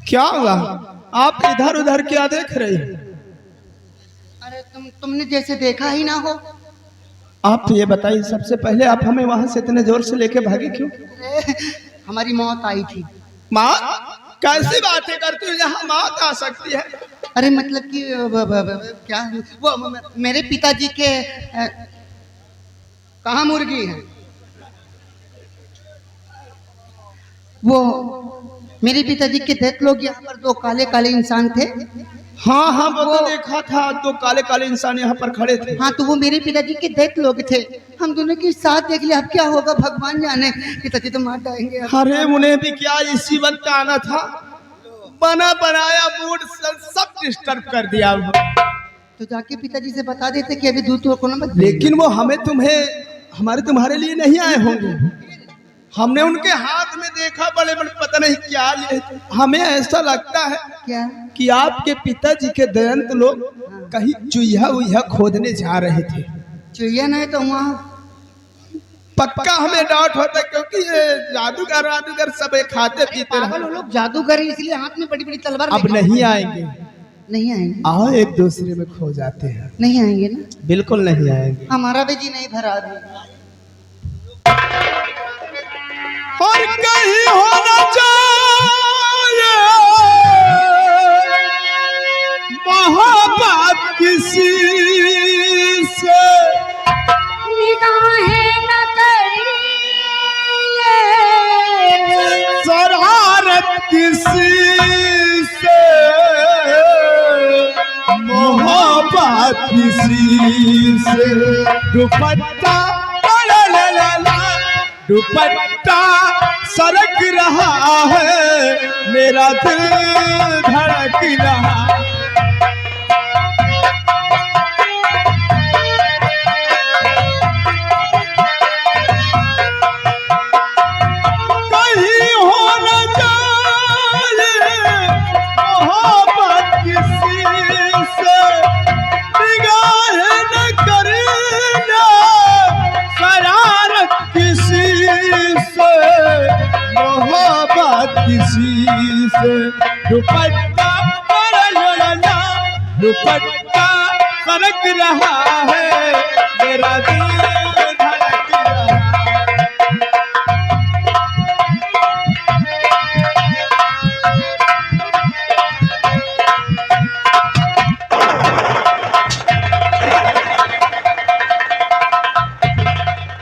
क्या हुआ? आप इधर उधर क्या देख रही? अरे तुमने जैसे देखा ही ना हो। आप ये बताइए, सबसे पहले आप हमें वहां से इतने जोर से लेके भागे क्यों? अरे हमारी मौत आई थी। माँ? कैसी बातें करती हो? यहाँ मौत आ सकती है? अरे मतलब कि क्या वो मेरे पिताजी के कहाँ मुर्गी है? वो मेरे पिताजी के डेथ लोग यहाँ पर दो काले काले इंसान थे। हाँ हाँ, वो तो देखा था, दो काले काले इंसान यहाँ पर खड़े थे। हाँ, तो वो मेरे पिताजी के डेथ लोग थे। हम दोनों के साथ देख लिया, अब क्या होगा भगवान जाने। पिताजी तो मार जाएंगे। अरे उन्हें भी क्या इसी वक्त आना था? बना बनाया मूड सब डिस्टर्ब कर दिया। तो जाके पिताजी से बता देते कि अभी दूध को मत। लेकिन वो तुम्हारे लिए नहीं आए होंगे। हमने उनके हाथ में देखा, बड़े बड़े पता नहीं क्या लिए। हमें ऐसा लगता है क्या कि आपके पिताजी के दयंत लोग कहीं चूहा उहा खोदने जा रहे थे। चुहिया नहीं तो वहाँ पक्का हमें डाउट होता, क्योंकि ये जादूगर सब खाते पीते पागल हो लोग, जादूगर है, इसलिए हाथ में बड़ी बड़ी तलवार। अब नहीं आएंगे। नहीं आएंगे? आओ एक दूसरे में खो जाते हैं। नहीं आएंगे ना? बिल्कुल नहीं आएंगे। हमारा भी जी नहीं भरा अभी। और कहीं होना चाहिए मोहब्बत किसी से, निगाहें न करिए, शरारत किसी से, मोहब्बत किसी से। दुपट्टा ला ला ला ला, दुपट्टा सरक रहा है, मेरा दिल धड़क रहा। कहीं होना चाहिए मोहब्बत किसी से, निगाहें न करना शरारत किसी से, मोहब्बत किसी से। दुपट्टा दुपट्टा सरक रहा है, मेरा दिल धड़क रहा।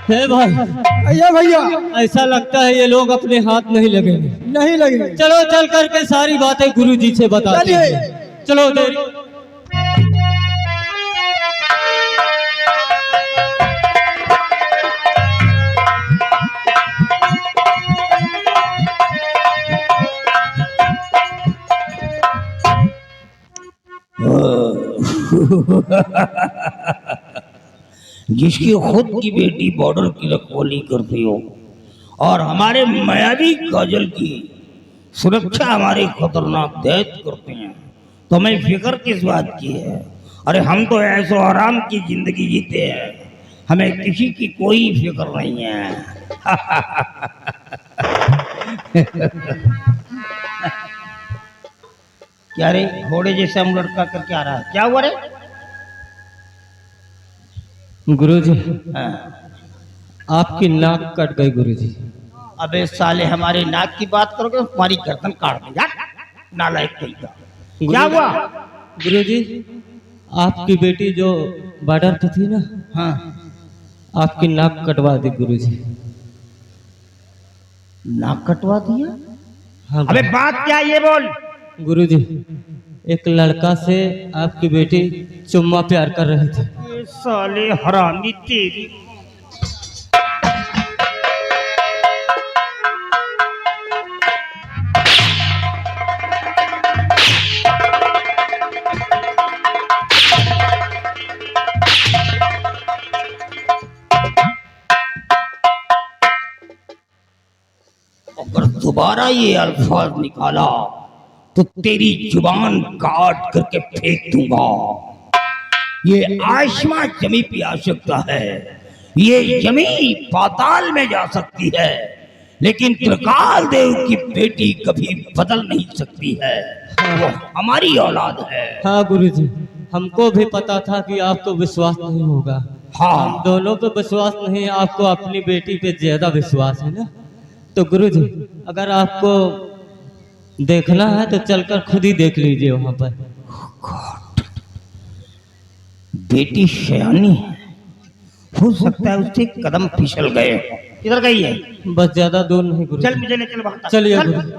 हे भाई, भैया भैया, ऐसा लगता है ये लोग अपने हाथ नहीं लगेंगे। नहीं लगेंगे। चलो चल करके सारी बातें गुरुजी से बताते हैं। चलो देरी। जिसकी खुद की बेटी बॉर्डर की रखवाली करती हो और हमारे मायावी काजल की सुरक्षा हमारे खतरनाक दैत्य करते हैं, तो हमें फिक्र किस बात की है? अरे हम तो ऐसो आराम की जिंदगी जीते हैं, हमें किसी की कोई फिक्र नहीं है। क्या रे घोड़े जैसे हम लड़का करके आ रहा है, क्या हुआ रे? गुरुजी, हाँ। आपकी नाक कट गई गुरुजी। अबे साले, हमारे नाक की बात करोगे तुम्हारी गर्दन काट दे यार, नालायक कहीं का। क्या हुआ? गुरुजी, आपकी बेटी जो बॉर्डर पे थी ना, हाँ, आपकी नाक कटवा दी गुरुजी। नाक कटवा दिया? हाँ अबे बात क्या है ये बोल। गुरुजी, एक लड़का से आपकी बेटी चुम्मा प्यार कर रही थी। ये साले हरामी तेरी। अगर दोबारा ये अल्फाज निकाला तो तेरी जुबान काट करके फेंक दूंगा। ये आसमां जमीन पे आ सकता है, ये जमीन पाताल में जा सकती है, लेकिन त्रिकाल देव की बेटी कभी बदल नहीं सकती है, वो हमारी औलाद है। हाँ गुरुजी, हमको भी पता था कि आपको विश्वास नहीं होगा। हाँ हम दोनों पे विश्वास नहीं, आपको अपनी बेटी पे ज्यादा विश्वास है ना। तो गुरुजी, अगर आपको देखना है तो चलकर खुद ही देख लीजिए वहां पर। बेटी शयानी है, हो सकता है उससे कदम फिसल गए हो। किधर गई है? बस ज्यादा दूर नहीं गुरुजी। चल मुझे ले चल वहां तक। चलिए चल। गुरुजी।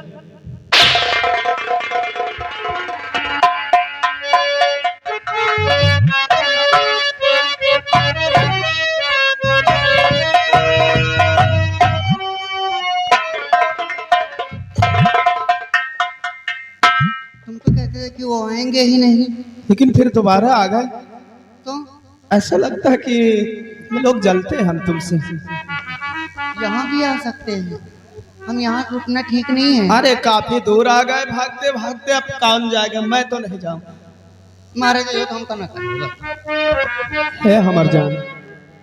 तुम तो कहते थे कि वो आएंगे ही नहीं, लेकिन फिर दोबारा आ गए। तो ऐसा लगता है कि ये लोग जलते हैं हम तुमसे। यहाँ भी आ सकते हैं, हम यहाँ रुकना ठीक नहीं है। अरे काफी दूर आ गए भागते भागते, अब कौन जाएगा? मैं तो नहीं जाऊंगा। मारे गए तो हम तो न करेंगे। है हमार जान।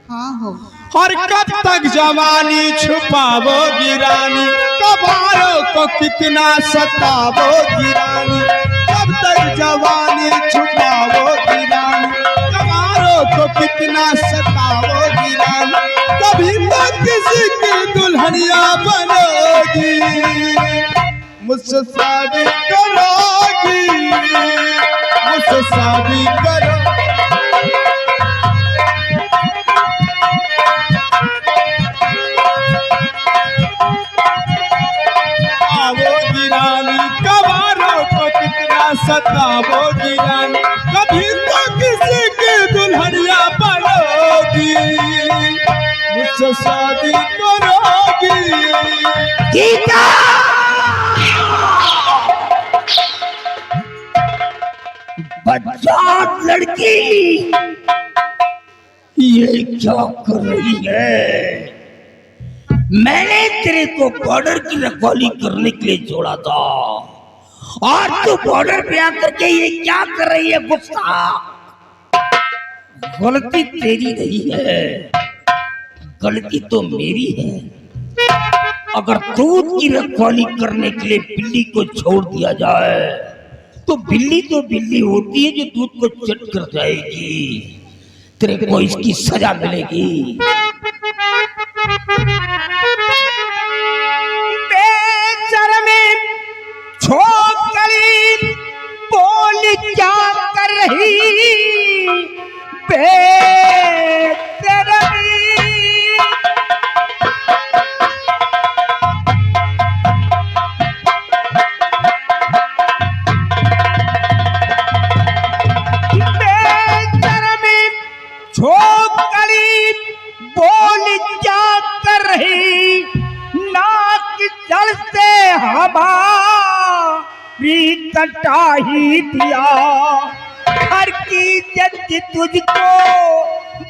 हाँ हो। और कब तक जवानी छुपावोगी रानी, कबारों को कितना सतावोगी रानी। कब तक जवानी छुपावोगी रानी, कबारों को कितना सतावोगी रानी। कभी तो किसी की दुल्हनिया बनोगी, मुझसे शादी करोगी, मुझसे शादी करो। आवोगी रानी, कबारों को कितना सतावोगी रानी। कभी तो किसी की दुल्हनिया बनोगी, मुझसे शादी करोगी। गीता! बच्चात लड़की, ये क्या कर रही है? मैंने तेरे को बॉर्डर की रखवाली करने के लिए जोड़ा था, और तू बॉर्डर पे आकर के ये क्या कर रही है? गुस्सा, गलती तेरी नहीं है, गलती तो मेरी है। अगर दूध की रखवाली करने के लिए बिल्ली को छोड़ दिया जाए तो बिल्ली होती है जो दूध को चट कर जाएगी। तेरे को इसकी सजा मिलेगी। छोकरी बोली क्या कर रही? छोकरी बोली क्या कर रही? नाक जल से हमारी कटा ही दिया। घर की जज तुझको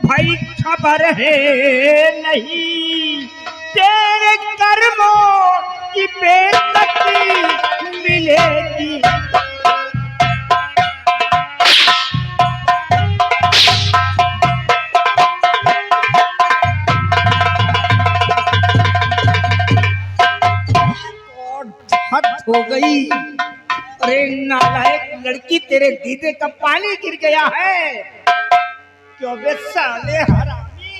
भाई खबर है नहीं, तेरे कर्मों की बेइज्जती मिलेगी। हद हो गई। अरे नालायक लड़की, तेरे दीदे का पानी गिर गया है। क्यों बे साले हरामी,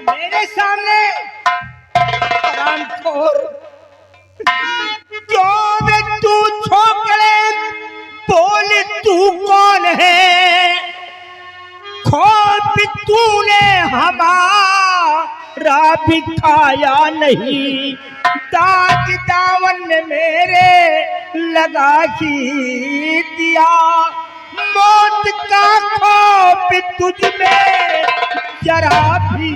मेरे सामने हरामखोर। क्यों बे तू छोकरे बोल तू कौन है? खोप तूने हमारा भी खाया नहीं, दाग दावन ने मेरे लगा ही दिया। मौत का खौफ तुझ में जरा भी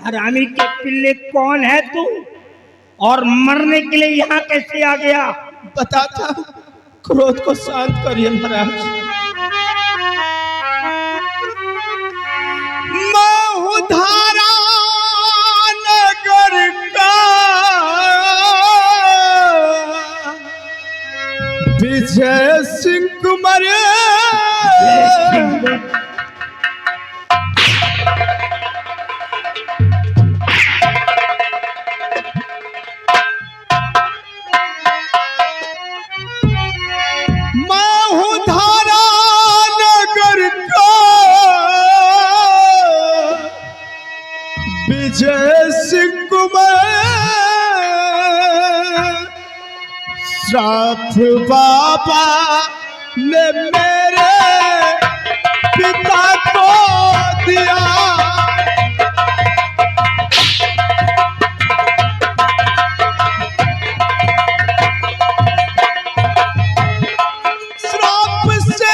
हरामी के पिल्ले कौन है तू, और मरने के लिए यहाँ कैसे आ गया? बताता हूँ, क्रोध को शांत करिए महाराज। धारा नगर का कुमार मैं हूँ धारा नगर का विजय सिंह कुमार श्राप बाबा ने मेरे पिता को दिया श्राप से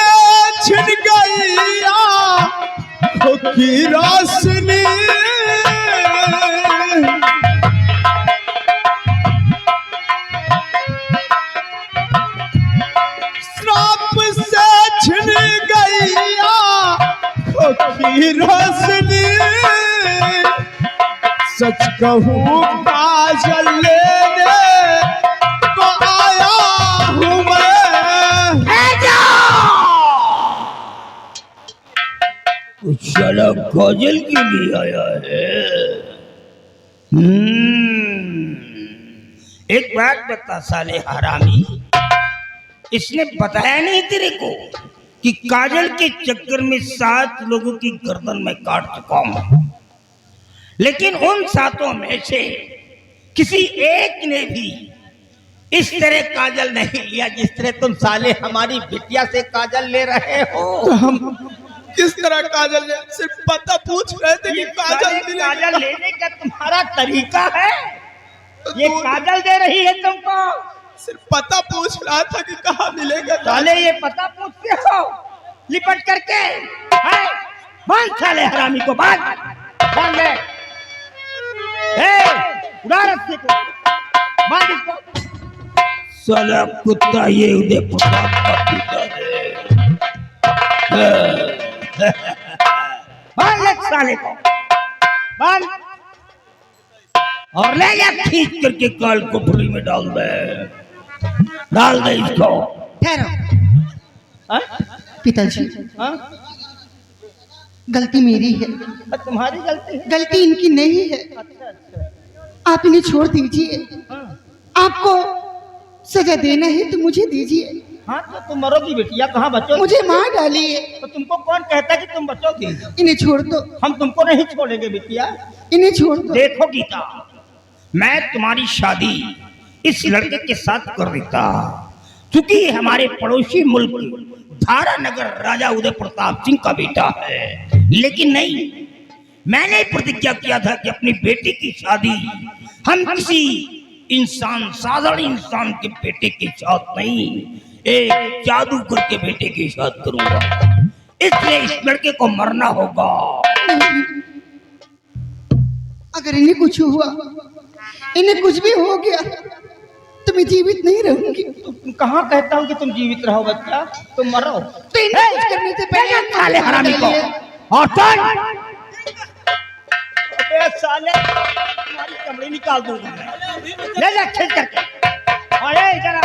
छिन गई आँखों की रोशनी छिन गई आँखों की रोशनी सच कहूँ काजल लेने को आया हूँ मैं साला काजल के लिए आया है। एक बात बता साले हरामी, इसने बताया नहीं तेरे को कि काजल के चक्कर में 7 लोगों की गर्दन में काट चुका हूं, लेकिन उन 7 में से किसी एक ने भी इस तरह काजल नहीं लिया जिस तरह तुम साले हमारी बिटिया से काजल ले रहे हो। तो हम किस तरह काजल ले? सिर्फ पता पूछ रहे थे कि काजल लेने का तुम्हारा तरीका है? ये काजल दे रही है तुमको? सिर्फ पता पूछ रहा था कि कहाँ मिलेगा। साले ये पता पूछते हो लिपट करके? बांध साले हरामी को, बांध ले, उड़ा रस्सी को, बांध इसको। साला कुत्ता ये उदय प्रताप का पिता है। बांध ले साले को, बांध और ले जा खींच करके काल कोठरी में डाल दे इसको। ठहरो पिताजी, गलती मेरी है। तुम्हारी गलती है? गलती इनकी नहीं है। आप इन्हें छोड़ दीजिए। आपको सजा देना है तो मुझे दीजिए। हाँ तो तुम मरोगी बेटिया, कहाँ बचोगी? मुझे मार डालिए। तो तुमको कौन कहता कि तुम बचोगी? इन्हें छोड़ दो। हम तुमको नहीं छोड़ेंगे बेटिया। इन्हें छोड़ दो। देखो गीता, मैं तुम्हारी शादी इस लड़के के साथ कर देता, क्योंकि हमारे पड़ोसी मुल्क धारा नगर राजा उदय प्रताप सिंह का बेटा है। लेकिन नहीं, मैंने प्रतिज्ञा किया था कि अपनी बेटी की शादी हम किसी इंसान, साधारण इंसान के बेटे के साथ नहीं, एक जादूगर के बेटे के साथ करूंगा। इसलिए इस लड़के को मरना होगा। अगर इन्हें कुछ हुआ, इन्हें कुछ भी हो गया तो मैं जीवित नहीं रहूंगी। तुम कहाँ कहता हूँ कि तुम जीवित रहो बच्चा, तुम मरो। तो इन्हें कुछ करने से पहले साले हरामी को और साले तुम्हारी कमरे निकाल दूंगा मैं। ले जा खींच करके। अरे इधर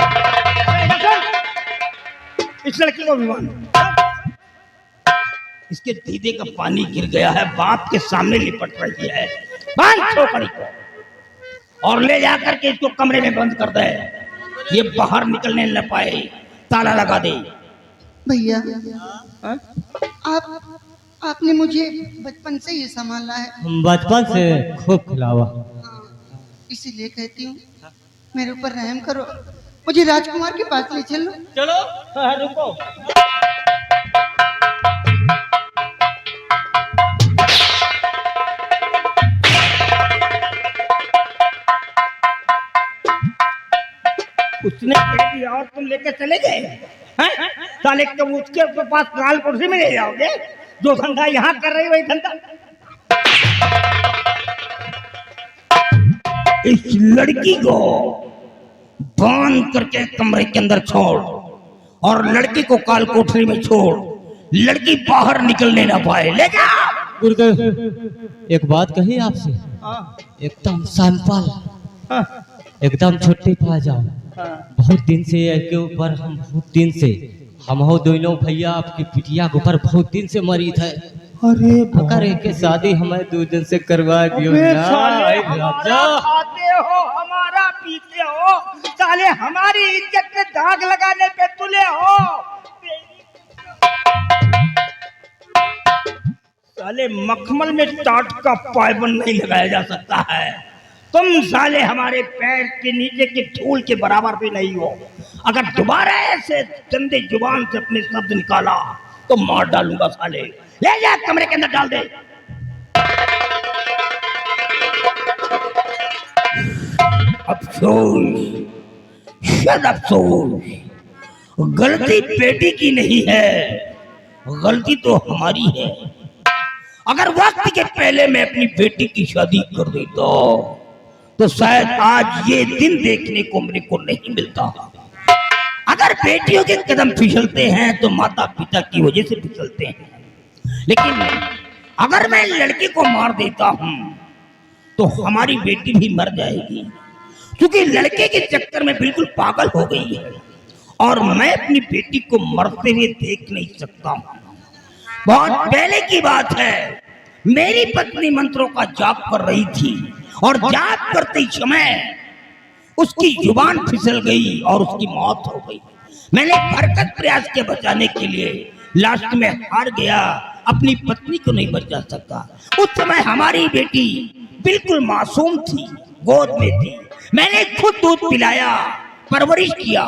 इस लड़की को भी मान। इसके दीदे का पानी गिर गया है, बाप के सामने लिपट रही है। बांध छोकरी को और ले जाकर के इसको कमरे में बंद कर दे, ये बाहर निकलने न पाए, ताला लगा दे। भैया, आपने मुझे बचपन से ही संभाला है। बचपन से खूब खिलावा। इसीलिए कहती हूँ मेरे ऊपर रहम करो, मुझे राजकुमार के पास ले चलो। चलो रुको। उसने कह दिया और तुम लेकर चले गए हैं? साले तुम उसके पास काल कुर्सी में ले जाओगे? जो धंधा यहाँ कर रही वही धंधा इस लड़की को बांध करके कमरे के अंदर छोड़ और लड़की को काल कोठरी में छोड़, लड़की बाहर निकलने ना पाए। ले जा। गुरुदेव, एक बात कही आपसे, एकदम सैंपल, एकदम छुट्टी पा जाओ। बहुत दिन से इसके ऊपर हम बहुत दिन से हम हो दोनों भैया आपकी पिटिया के ऊपर बहुत दिन से मरीद है। अरे अगर एक शादी हमें 2 दिन से करवा दियो अबे ना। साले आई हमारा राजा। खाते हो, हमारा पीते हो, साले हमारी इज्जत में दाग लगाने पे तुले हो। साले मखमल में टाट का पायबंद नहीं लगाया जा सकता है। तुम साले हमारे पैर के नीचे के धूल के बराबर भी नहीं हो। अगर दोबारा ऐसे गंदे जुबान से अपने शब्द निकाला तो मार डालूंगा साले। ले जा कमरे के अंदर डाल दे। अफसोस, शायद अफसोस, गलती बेटी की नहीं है, गलती तो हमारी है। अगर वक्त के पहले मैं अपनी बेटी की शादी कर देता तो शायद आज ये दिन देखने को मेरे को नहीं मिलता। अगर बेटियों के कदम फिसलते हैं तो माता पिता की वजह से फिसलते हैं, लेकिन अगर मैं लड़के को मार देता हूं तो हमारी बेटी भी मर जाएगी, क्योंकि लड़के के चक्कर में बिल्कुल पागल हो गई है और मैं अपनी बेटी को मरते हुए देख नहीं सकता हूं। बहुत पहले की बात है, मेरी पत्नी मंत्रों का जाप कर रही थी और जाप करते समय उसकी जुबान फिसल गई और उसकी मौत हो गई। मैंने भरसक प्रयास किया बचाने के लिए, लास्ट में हार गया, अपनी पत्नी को नहीं बचा सका। उस समय हमारी बेटी बिल्कुल मासूम थी, गोद में थी, मैंने खुद दूध पिलाया, परवरिश किया।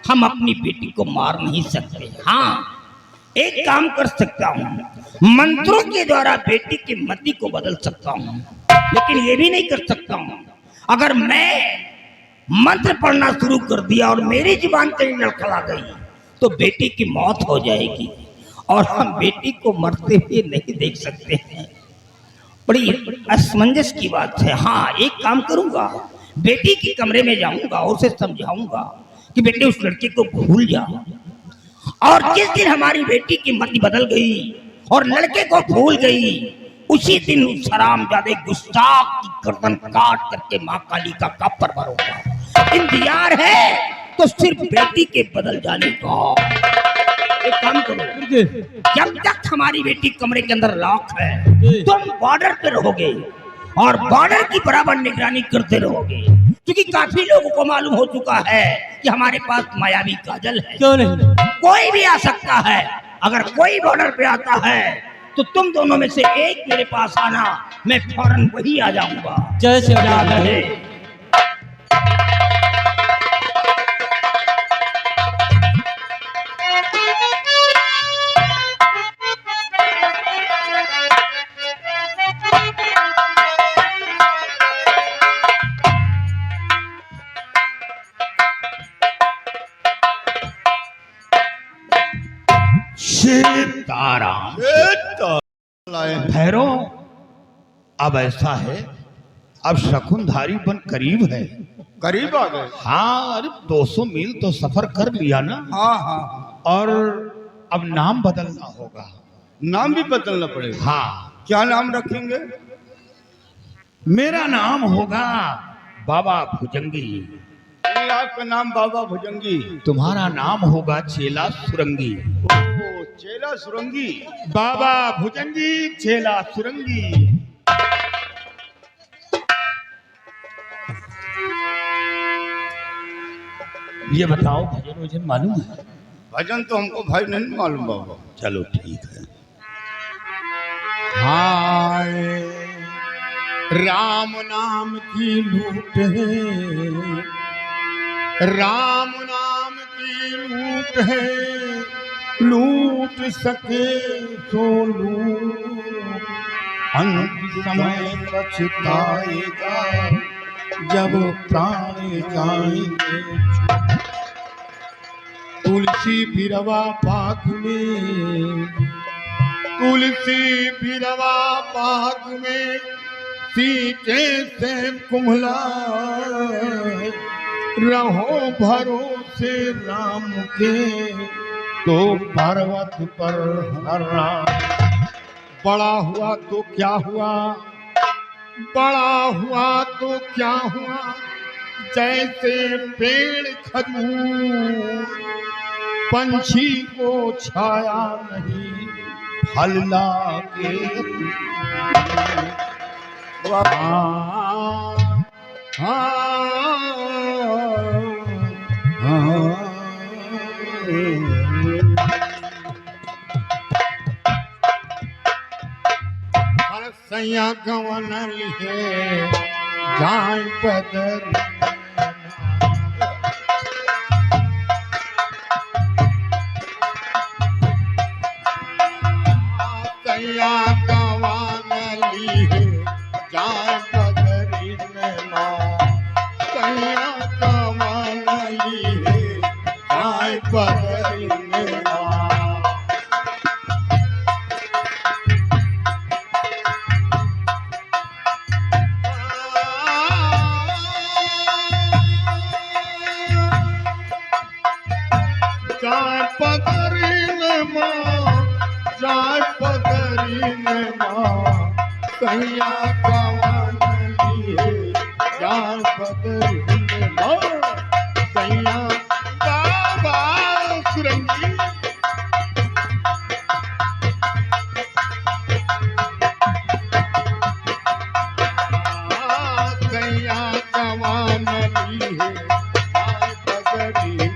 हम अपनी बेटी को मार नहीं सकते। हाँ, एक काम कर सकता हूँ, मंत्रों के द्वारा बेटी की मति को बदल सकता हूँ, लेकिन ये भी नहीं कर सकता हूँ अगर मैं मंत्र पढ़ना शुरू कर दिया और मेरी जुबान कहीं लड़खड़ा गई तो बेटी की मौत हो जाएगी और हम बेटी को मरते हुए नहीं देख सकते हैं। बड़ी असमंजस की बात है। हाँ, एक काम करूंगा, बेटी के कमरे में जाऊंगा और उसे समझाऊंगा कि बेटे उस लड़के को भूल जा। और जिस दिन हमारी बेटी की मति बदल गई और लड़के को भूल गई, उसी दिन उस हरामजादे गुस्ताख की गर्दन काट करके मां काली का कब्र भरूंगा। इंतजार है तो सिर्फ बेटी के बदल जाने का। एक काम करो, जब तक हमारी बेटी कमरे के अंदर लॉक है तुम बॉर्डर पे रहोगे और बॉर्डर की बराबर निगरानी करते रहोगे, क्योंकि काफी लोगों को मालूम हो चुका है कि हमारे पास मायावी काजल है। क्यों नहीं? कोई भी आ सकता है। अगर कोई बॉर्डर पे आता है तो तुम दोनों में से एक मेरे पास आना, मैं फौरन वही आ जाऊंगा। जय श्री याद राम। रहे। सीताराम। भैरव, अब ऐसा है, अब शकुनधारी वन करीब है। करीब आ गए। हाँ, अरे 200 मील तो सफर कर लिया ना। हाँ हाँ, और अब नाम बदलना होगा। नाम भी बदलना पड़ेगा। हाँ, क्या नाम रखेंगे? मेरा नाम होगा बाबा भुजंगी, आपका नाम बाबा भुजंगी, तुम्हारा नाम होगा चेला सुरंगी। ओ, चेला सुरंगी। बाबा भुजंगी, चेला सुरंगी। ये बताओ, भजन वजन मालूम है? भजन तो हमको भाई नहीं मालूम बाबा। चलो ठीक है। हाय राम नाम की लूट है, राम नाम की लूट है, लूट सके तो लूट, अंत समय पछताएगा जब प्राण जाएंगे। तुलसी बिरवा बाग में, तुलसी बिरवा बाग में, सींचे से कुम्हला, रहो भरोसे राम के, तो पर्वत पर हरा। बड़ा हुआ तो क्या हुआ, बड़ा हुआ तो क्या हुआ, जैसे पेड़ खजूर, पंछी को छाया नहीं फल लागे। सैया गवन लिहे जाए पदर सैया गवन लिहे जाए पदरी सैया गवन लिहे जाए पदरी सैया गवन लिहे जाए पदरी सैया बाबा सुरंगी सैया गवन लिहे जाए पदरी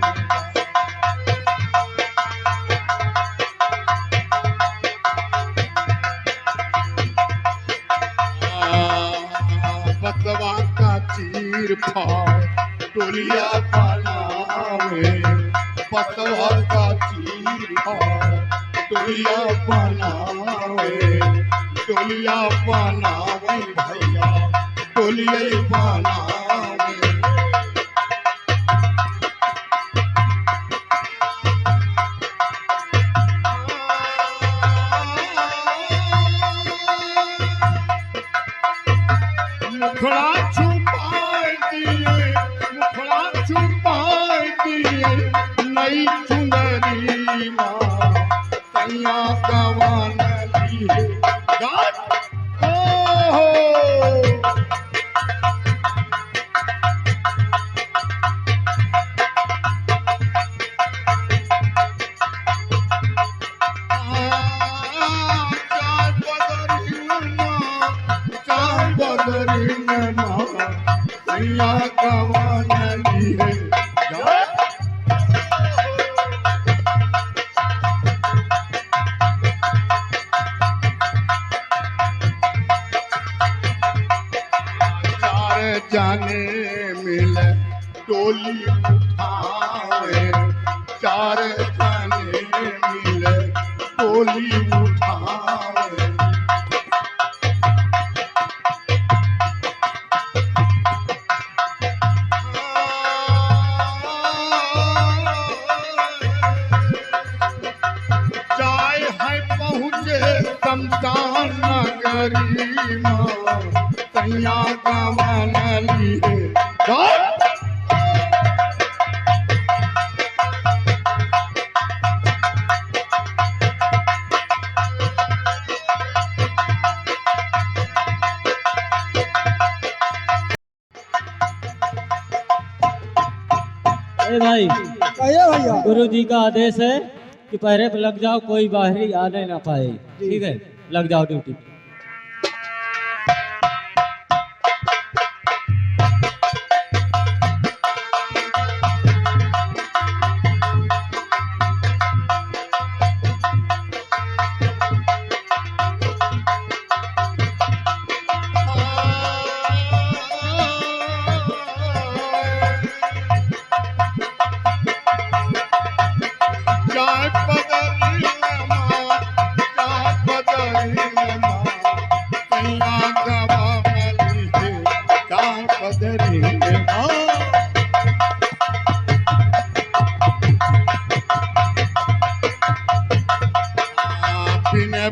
बसवा का चीर फाड़ टोलिया बनावे बसवा का चीर फाड़ टोलिया बनावे भैया टोलिया बनावे मुखड़ा छुपाए दिए नई चुनरी माँ सैया गवन लिहे सैया गवन लिहे चार जाने मिले टोली उठावे चार जाने मिले टोली उठावे शमशान नगरी माँ सैया गवन लिहे अरे भाई भैया गुरु जी का आदेश है कि पहरे पे लग जाओ, कोई बाहरी आने ना पाए। ठीक है, लग जाओ ड्यूटी।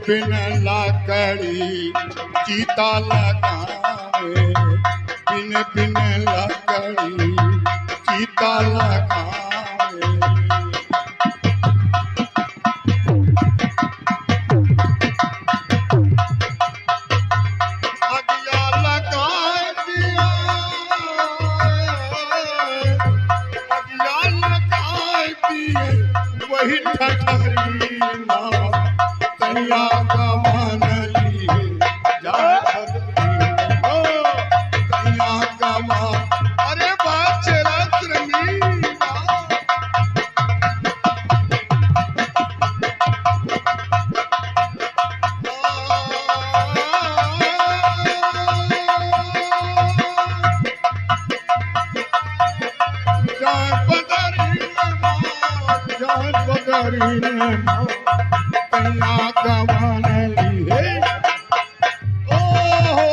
बिन लकड़ी चीता लगावे बिन लकड़ी चीता लगावे अगिया लगाए दिया अगिया लगाए दिए वही ठठरी नाम तैया का मान लिए जाए बदली हो तैया का मान अरे बात चला रंगी कन्या गवान लिए ओहो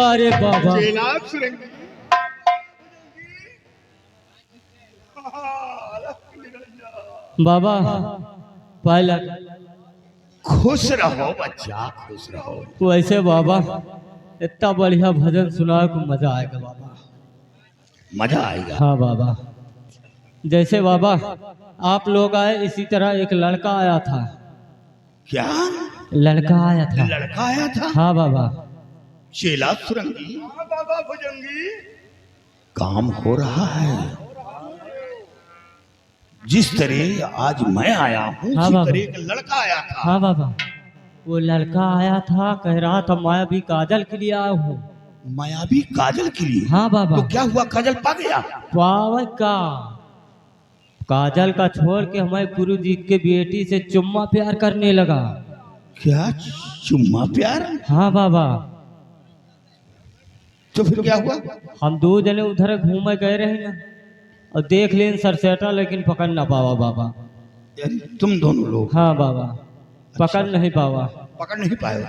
अरे बाबा चेला सुरंगी बाबा पहला खुश रहो बच्चा, खुश रहो। वैसे बाबा इतना बढ़िया भजन सुना को मजा आएगा बाबा। मजा आएगा। हाँ बाबा, जैसे बाबा आप लोग आए इसी तरह एक लड़का आया था। क्या लड़का आया था? लड़का आया था? हाँ बाबा। चेला सुरंगी बाबा भुजंगी काम हो रहा है। जिस तरह आज मैं आया हूँ हाँ उसी बाबा। तरह एक लड़का आया था। हाँ बाबा, वो लड़का आया था, कह रहा था मैं अभी काजल के लिए आया हूँ। मायावी काजल के लिए? हाँ बाबा। तो क्या हुआ, काजल पा गया? पावे का काजल का छोड़ के हमारे गुरु जी के बेटी से चुम्मा प्यार करने लगा। क्या चुम्मा प्यार? हाँ बाबा। तो फिर क्या हुआ? हम दो जने उधर घूमे गए रहे ना, और देख लें सरसेटा, लेकिन पकड़ ना पावा बाबा। यानी तुम दोनों लोग? हाँ बाबा, पकड़ नहीं पावा। पकड़ नहीं पाए?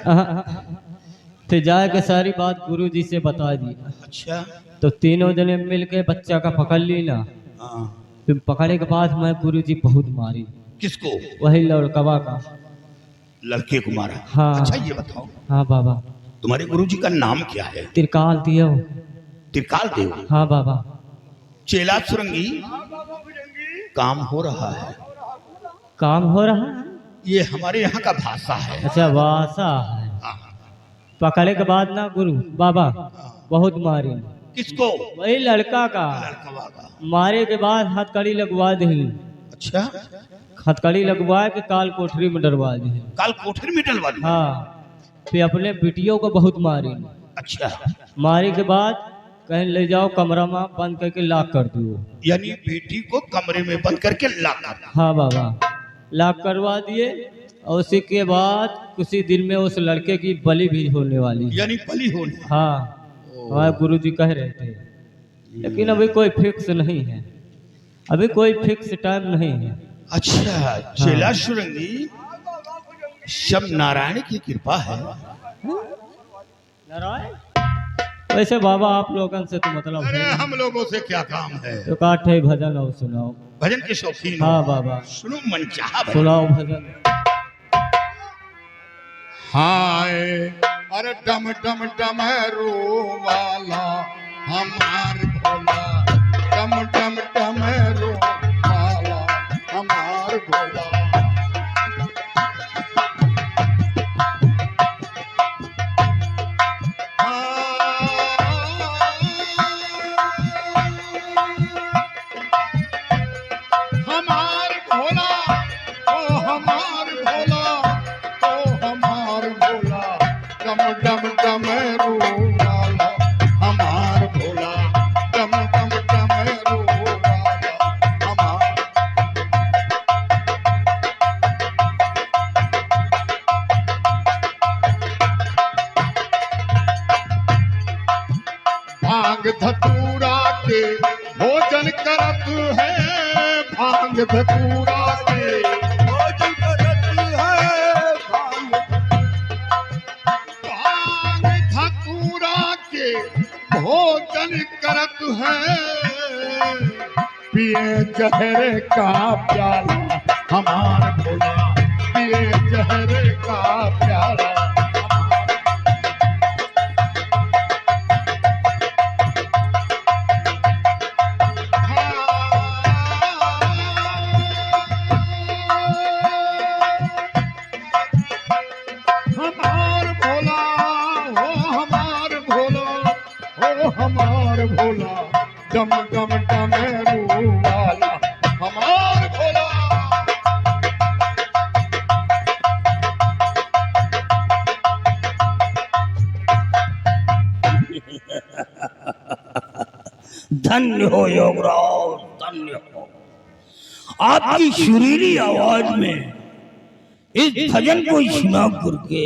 फिर जाए के सारी बात गुरु जी से बता दी। अच्छा। तो तीनों जने मिल के बच्चा का पकड़ ली ना। हाँ। फिर पकड़े के बाद मैं गुरु जी बहुत मारी। किसको? वही लड़कवा का। लड़के को मारा? हाँ। अच्छा ये बताओ, हाँ बाबा। तुम्हारे गुरुजी का नाम क्या है? त्रिकाल दियो। त्रिकाल देव? हाँ बाबा। चेला सुरंगी काम हो रहा है। काम हो रहा है? ये हमारे यहाँ का भाषा है। अच्छा भाषा है। हाँ। पकड़े के बाद ना गुरु बाबा बहुत मारी। किसको? वही लड़का का। लड़कवा का। मारे के बाद हथकड़ी लगवा दी। अच्छा। हथकड़ी लगवा के काल कोठरी में डरवा दी। काल कोठरी में डलवा दी? हाँ। फिर अपने बिटियों को बहुत मारी। अच्छा। मारे के बाद कहीं ले जाओ कमरा में बंद करके लॉक कर दो। यानी बेटी को कमरे में बंद करके लॉक कर दिया? हाँ बाबा, लॉक करवा दिए। और उसी के बाद कुछ ही दिन में उस लड़के की बलि भी होने वाली। यानी बलि होने? हाँ, हमारे गुरु जी कह रहे थे, लेकिन अभी कोई फिक्स नहीं है। अभी कोई फिक्स टाइम नहीं है। अच्छा। चेला सुरंगी सब नारायण की कृपा है। नारायण? वैसे बाबा आप लोगों से तो मतलब अरे है। हम लोगों से क्या काम है? तो काठे भजन और सुनाओ। भजन के शौकीन हो? हाँ बाबा। सुनो मनचाहा भजन। सुनाओ भजन। हाय अरे डम डम डमरू वाला हमार भोला डम डम डमरू वाला हमार भोला हमार भोला ओ हमार भोला ओ हमार भोला डम डम डमरू वाला हमार भोला डम डम डमरू वाला हमार भांग धतूरा के भोजन करत है भांग धतूरा के भोजन करत है भांग धतूरा के भोजन करत है पिए जहर का प्याला हमार भोला पिए जहर का प्याला डम डम डमरू वाला हमार भोला। धन्य हो योगराज, धन्य हो। आपकी सुरीली आवाज में इस भजन को सुना करके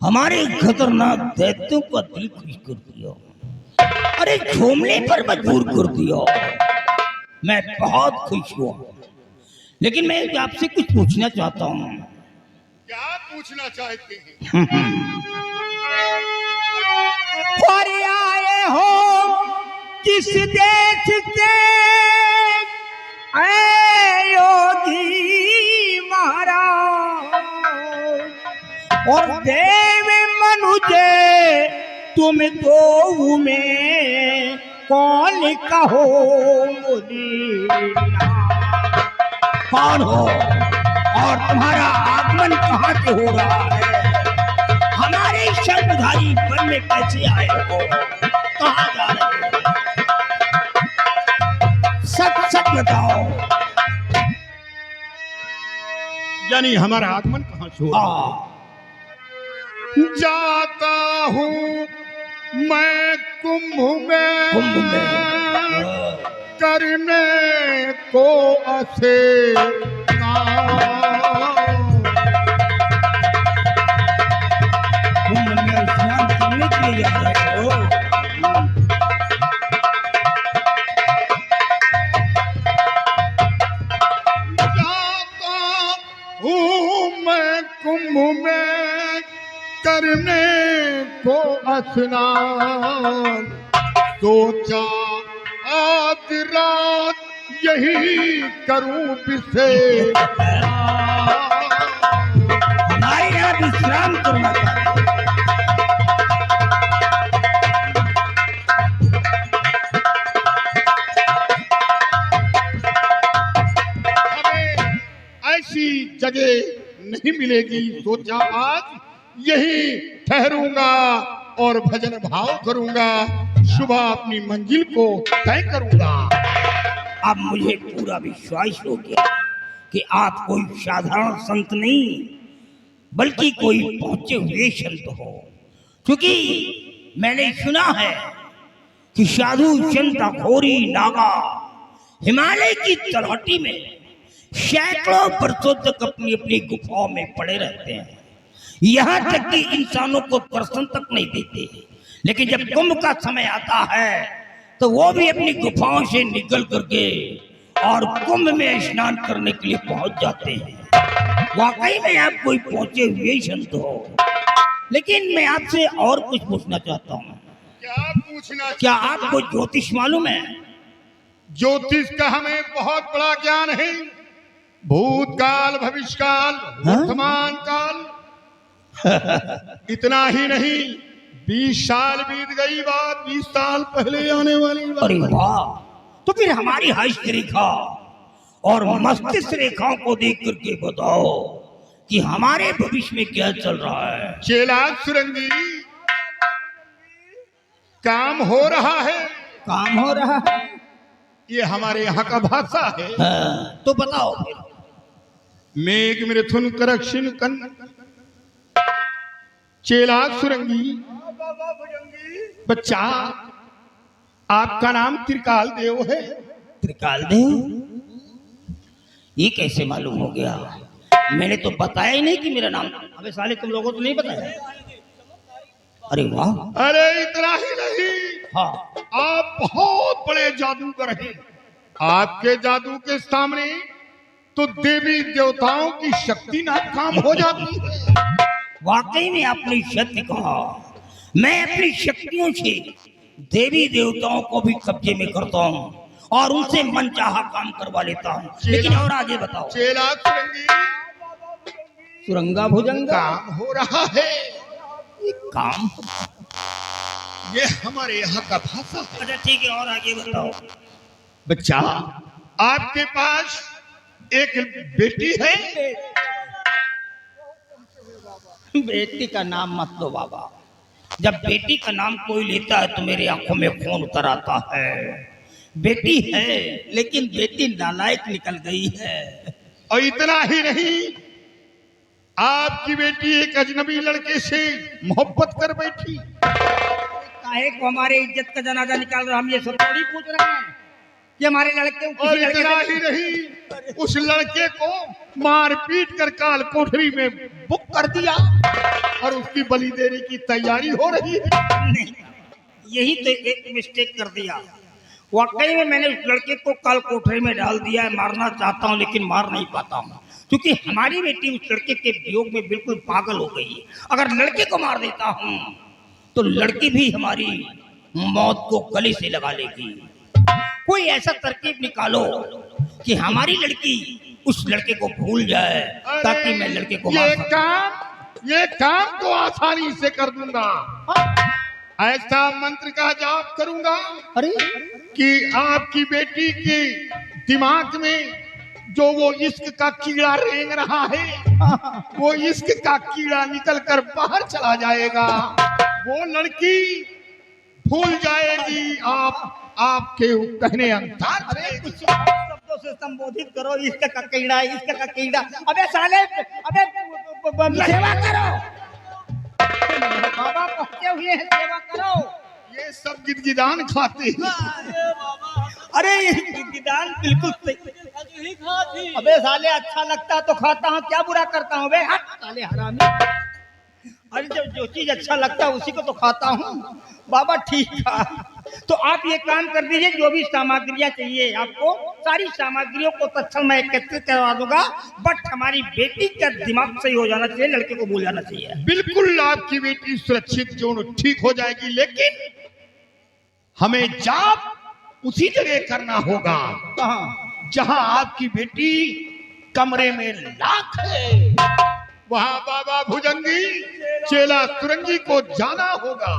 हमारे खतरनाक दैत्यों का दिल खुश कर दिया, अरे झूमने पर मजबूर कर दिया। मैं बहुत खुश हुआ, लेकिन मैं आपसे कुछ पूछना चाहता हूँ। क्या पूछना चाहते हैं? और आए हो किस देश से ऐ योगी महाराज, और देव मनुजे तुम दो में कौन कहो मुझे, कौन हो और तुम्हारा आगमन कहाँ से हो रहा है? हमारे शब्दधारी वन में कैसे आए हो? कहाँ जा रहे हो? सच सच बताओ। यानी हमारा आगमन कहाँ से हुआ? जाता हूँ मैं कुंभ में करने को कुंभ में स्नान करने के लिए जा रहे हो? जाता हूँ मैं कुंभ में करने को स्नान, सोचा आज रात यही करूं विशेष। हमारे यहाँ विश्राम करना चाहते हो? हमें ऐसी जगह नहीं मिलेगी, सोचा आज यही ठहरूंगा और भजन भाव करूंगा, सुबह अपनी मंजिल को तय करूंगा। अब मुझे पूरा विश्वास हो गया कि आप कोई साधारण संत नहीं बल्कि कोई पहुंचे हुए संत हो, क्योंकि मैंने सुना है कि साधु संत अघोरी नागा हिमालय की तलहटी में सैकड़ों वर्षों तक अपनी अपनी गुफाओं में पड़े रहते हैं, यहाँ तक कि इंसानों को दर्शन तक नहीं देते। लेकिन जब कुंभ का समय आता है तो वो भी अपनी गुफाओं से निकल करके और कुंभ में स्नान करने के लिए पहुंच जाते हैं। वाकई में आप कोई पहुंचे हुए संत हो, लेकिन मैं आपसे और कुछ पूछना चाहता हूँ। क्या पूछना? क्या आपको ज्योतिष मालूम है? ज्योतिष का हमें बहुत बड़ा ज्ञान है, भूतकाल, भविष्यकाल, वर्तमान काल। इतना ही नहीं, 20 साल बीत गई बात, 20 साल पहले आने वाली बात। अरे वाह, तो फिर हमारी हस्त रेखा और मस्तिष्क रेखाओं को देख करके बताओ कि हमारे भविष्य में क्या चल रहा है। चेला सुरंगी, काम हो रहा है। काम हो रहा है? ये हमारे यहाँ का भाषा है। हाँ, तो बताओ फिर। मेघ मिथुन करक्षिण कन, चेला सुरंगी। बच्चा, आपका नाम त्रिकाल देव है। त्रिकाल देव? ये कैसे मालूम हो गया? मैंने तो बताया ही नहीं कि मेरा नाम। अबे साले, तुम लोगों को तो नहीं बताया? अरे वाह। अरे इतना ही नहीं, हाँ, आप बहुत बड़े जादूगर हैं। आपके जादू के सामने तो देवी देवताओं की शक्ति नाकाम हो जाती है। वाकई में आपने सत्य कहा। मैं अपनी शक्तियों से देवी देवताओं को भी कब्जे में करता हूँ और उनसे मनचाहा काम करवा लेता हूँ। लेकिन और आगे बताओ। चेला सुरंगी, सुरंगा भुजंगा काम हो रहा है। काम? ये हमारे यहाँ का भाषा है। अच्छा ठीक है, और आगे बताओ। बच्चा, आपके पास एक बेटी है। बेटी का नाम मत लो बाबा, जब बेटी का नाम कोई लेता है तो मेरी आंखों में खून उतर आता है। बेटी है लेकिन बेटी नालायक निकल गई है। और इतना ही नहीं, आपकी बेटी एक अजनबी लड़के से मोहब्बत कर बैठी। काहे को हमारे इज्जत का जनाजा निकाल रहे, हम ये सब थोड़ी पूछ रहे हैं कि हमारे लड़के को और किसी लड़के इतना से- ही नहीं, उस लड़के को मार पीट कर काल कोठरी में बुक कर दिया और उसकी बलि देने की तैयारी हो रही है। नहीं, यही तो एक मिस्टेक कर दिया। वाकई में मैंने उस लड़के को काल कोठरी में डाल दिया है। मारना चाहता हूँ लेकिन मार नहीं पाता हूँ, क्योंकि हमारी बेटी उस लड़के के वियोग में बिल्कुल पागल हो गई है। अगर लड़के को मार देता हूँ तो लड़की भी हमारी मौत को गले से लगा लेगी। कोई ऐसा तरकीब निकालो कि हमारी लड़की उस लड़के को भूल जाए, ताकि मैं लड़के को मार सकूं। ये काम तो आसानी से कर दूंगा। ऐसा मंत्र का जाप करूंगा अरे कि आपकी बेटी के दिमाग में जो वो इश्क का कीड़ा रेंग रहा है, वो इश्क का कीड़ा निकल कर बाहर चला जाएगा। वो लड़की भूल जाएगी आपके कहने अनुसार। अरे कुछ शब्दों से संबोधित करो, इसका कीड़ा, इसका कीड़ा। अबे साले, अबे सेवा करो, बाबा पहुंचे हुए हैं, सेवा करो। ये सब गिदगिदान खाते हैं। अरे ये गिदान बिल्कुल सही। अबे साले अच्छा लगता तो खाता हूँ, क्या बुरा करता हूँ बे, हट साले हरामी। अरे जब जो चीज अच्छा लगता है उसी को तो खाता हूँ। बाबा ठीक था, तो आप ये काम कर दीजिए, जो भी सामग्रियां चाहिए आपको, सारी सामग्रियों को तत्क्षण मैं एकत्रित करवा दूंगा। बट हमारी बेटी का दिमाग सही हो जाना चाहिए, लड़के को भूल जाना चाहिए। बिल्कुल आपकी बेटी सुरक्षित जो ठीक हो जाएगी, लेकिन हमें जाप उसी जगह करना होगा कहाँ? जहां आपकी बेटी कमरे में लाख है। वहां बाबा भुजंगी चेला सुरंगी को जाना होगा।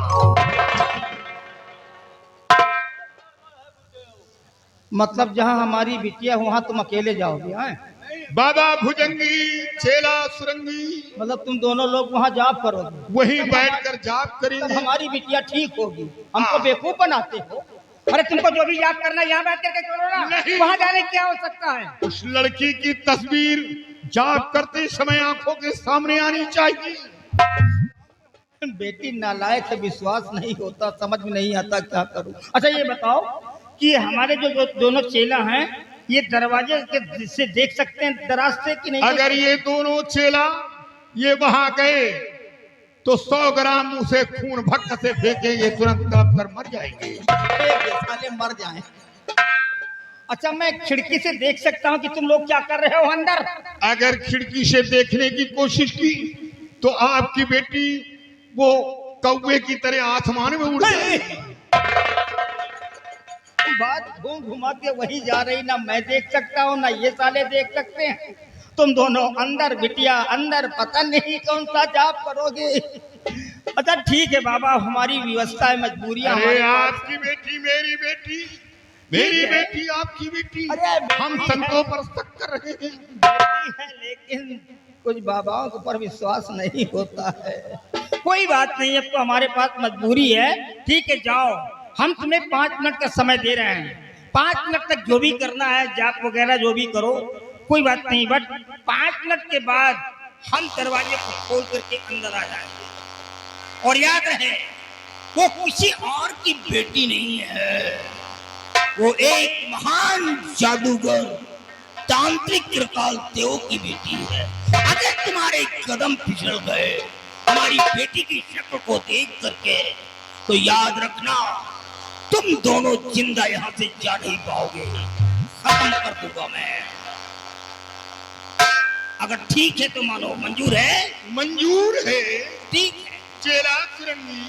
मतलब जहाँ हमारी बिटिया वहाँ तुम अकेले जाओगे? हैं? बाबा भुजंगी चेला सुरंगी मतलब तुम दोनों लोग वहाँ जाप करोगे, वहीं बैठकर जाप तब करेंगे। हमारी बिटिया ठीक होगी। हमको बेवकूफ बनाते हो। अरे तुमको जो भी याद करना यहाँ बैठ करके करो ना, नहीं। वहाँ जाने की क्या हो सकता है? उस लड़की की तस्वीर जाप करते समय आंखों के सामने आनी चाहिए। बेटी नालायक है, विश्वास नहीं होता, समझ में नहीं आता क्या करूं। अच्छा ये बताओ कि हमारे जो दोनों चेला हैं, ये दरवाजे के से देख सकते हैं दराज से कि नहीं? अगर ये दोनों चेला ये वहां गए तो 100 ग्राम मुंह से खून भक्त से फेंकेंगे, तुरंत तड़प कर मर जाएंगे। साले मर जाएं। अच्छा मैं खिड़की से देख सकता हूँ कि तुम लोग क्या कर रहे हो अंदर? अगर खिड़की से देखने की कोशिश की तो आपकी बेटी वो कौवे की तरह आसमान में उड़ जाएगी। बात घूम घुमा के वही जा रही, ना मैं देख सकता हूँ ना ये साले देख सकते हैं। तुम दोनों अंदर, बिटिया अंदर, पता नहीं कौन सा जाप करोगे। अच्छा ठीक है बाबा, हमारी व्यवस्था है, मजबूरियां अरे हमारे पास। आपकी बेटी मेरी बेटी, मेरी बेटी आपकी बेटी, अरे बेटी हम है। संतों पर शक कर रहे हैं। बेटी है लेकिन कुछ बाबाओं के ऊपर विश्वास नहीं होता है। कोई बात नहीं, अब तो हमारे पास मजबूरी है। ठीक है जाओ, हम तुम्हें 5 मिनट का समय दे रहे हैं। 5 मिनट तक जो भी करना है, जाप वगैरह जो भी करो, कोई बात नहीं। बट 5 मिनट के बाद हम दरवाजे को खोल करके अंदर आ जाएंगे। और याद रहे, वो किसी और की बेटी नहीं है, वो एक महान जादूगर तांत्रिक कृपाल देव की बेटी है। अगर तुम्हारे कदम फिसल गए हमारी बेटी की शक्ल को देख करके, तो याद रखना तुम दोनों जिंदा यहाँ से जा नहीं पाओगे, खत्म कर दूंगा मैं। अगर ठीक है तो मानो, मंजूर है? मंजूर है। ठीक है। चेला सुरंगी,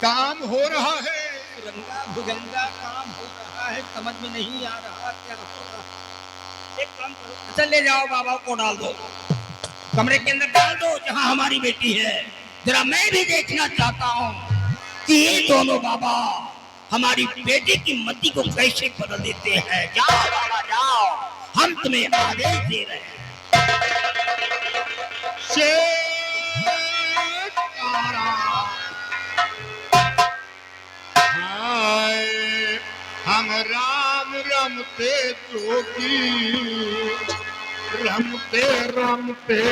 काम हो रहा है। रंगा भुजंगा काम हो रहा है, समझ में नहीं आ रहा क्या होगा। एक काम करो, अच्छा ले जाओ, बाबा को डाल दो कमरे के अंदर, डाल दो जहां हमारी बेटी है। जरा मैं भी देखना चाहता हूँ कि ये दोनों बाबा हमारी बेटी की मति को कैसे बदल देते हैं। जाओ बाबा जाओ, हम तुम्हें आदेश दे रहे हैं। शेर राम रमते जोगी रमते रमते